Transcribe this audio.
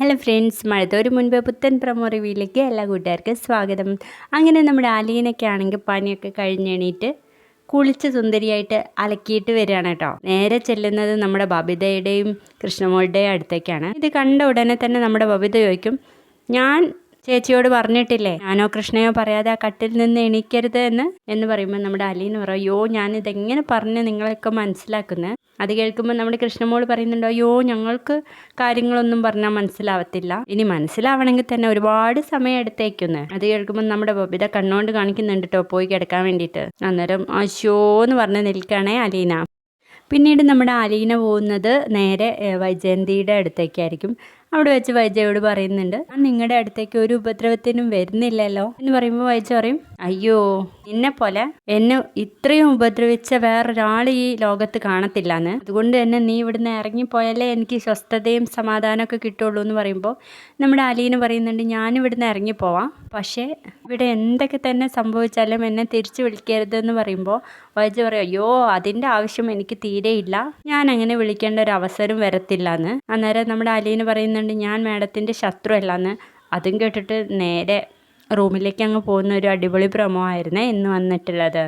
Hello friends, മഴത്തോരു മുൻപ് പുത്തൻ promo റിവ്യൂയിലേക്ക് എല്ലാ കൂട്ടുകാർക്കും സ്വാഗതം. അങ്ങനെ നമ്മുടെ അലീനൊക്കെ ആണെങ്കിൽ പണിയൊക്കെ കഴിഞ്ഞെണീറ്റ് കുളിച്ച് സുന്ദരിയായിട്ട് അലക്കിയിട്ട് വരികയാണ് കേട്ടോ. നേരെ ചെല്ലുന്നത് നമ്മുടെ ബബിതയുടെയും കൃഷ്ണമോളുടെയും അടുത്തേക്കാണ്. ഇത് കണ്ട ഉടനെ തന്നെ നമ്മുടെ ബബിത ചോദിക്കും, ഞാൻ ചേച്ചിയോട് പറഞ്ഞിട്ടില്ലേ, ഞാനോ കൃഷ്ണയോ പറയാതെ ആ കട്ടിൽ നിന്ന് എണീക്കരുത് എന്ന് പറയുമ്പോൾ നമ്മുടെ അലീന പറയും, അയ്യോ ഞാനിതെങ്ങനെ പറഞ്ഞ് നിങ്ങളെയൊക്കെ മനസ്സിലാക്കുന്നത്. അത് കേൾക്കുമ്പോൾ നമ്മുടെ കൃഷ്ണമോൾ പറയുന്നുണ്ടോ, അയ്യോ ഞങ്ങൾക്ക് കാര്യങ്ങളൊന്നും പറഞ്ഞാൽ മനസ്സിലാവത്തില്ല, ഇനി മനസ്സിലാവണമെങ്കിൽ തന്നെ ഒരുപാട് സമയം എടുത്തേക്കുന്നു. അത് കേൾക്കുമ്പോൾ നമ്മുടെ ബബിത കണ്ണുകൊണ്ട് കാണിക്കുന്നുണ്ട് കേട്ടോ പോയി കിടക്കാൻ വേണ്ടിയിട്ട്. അന്നേരം അശോ എന്ന് പറഞ്ഞ് നിൽക്കുകയാണേ അലീന. പിന്നീട് നമ്മുടെ അലീന പോകുന്നത് നേരെ വൈജയന്തിയുടെ അടുത്തേക്കായിരിക്കും. അവിടെ വെച്ച് വൈജയോട് പറയുന്നുണ്ട്, ഞാൻ നിങ്ങളുടെ അടുത്തേക്ക് ഒരു ഉപദ്രവത്തിനും വരുന്നില്ലല്ലോ എന്ന് പറയുമ്പോൾ വൈജ പറയും, അയ്യോ നിന്നെ പോലെ എന്നെ ഇത്രയും ഉപദ്രവിച്ച വേറൊരാൾ ഈ ലോകത്ത് കാണത്തില്ലാന്ന്, അതുകൊണ്ട് തന്നെ നീ ഇവിടുന്ന് ഇറങ്ങിപ്പോയാലേ എനിക്ക് സ്വസ്ഥതയും സമാധാനമൊക്കെ കിട്ടുള്ളൂ എന്ന് പറയുമ്പോൾ നമ്മുടെ അലീന പറയുന്നുണ്ട്, ഞാനിവിടുന്ന് ഇറങ്ങിപ്പോവാം, പക്ഷേ ഇവിടെ എന്തൊക്കെ തന്നെ സംഭവിച്ചാലും എന്നെ തിരിച്ചു വിളിക്കരുതെന്ന് പറയുമ്പോൾ വൈജ പറയും, അയ്യോ അതിൻ്റെ ആവശ്യം എനിക്ക് തീരെയില്ല, ഞാൻ അങ്ങനെ വിളിക്കേണ്ട ഒരു അവസരം വരത്തില്ല എന്ന്. അന്നേരം നമ്മുടെ അലീന പറയുന്നുണ്ട്, ഞാൻ മാഡത്തിൻ്റെ ശത്രു അല്ലാന്ന്. അതും കേട്ടിട്ട് നേരെ റൂമിലേക്ക് അങ്ങ് പോകുന്ന ഒരു അടിപൊളി പ്രമോ ആയിരുന്നേ ഇന്ന് വന്നിട്ടുള്ളത്.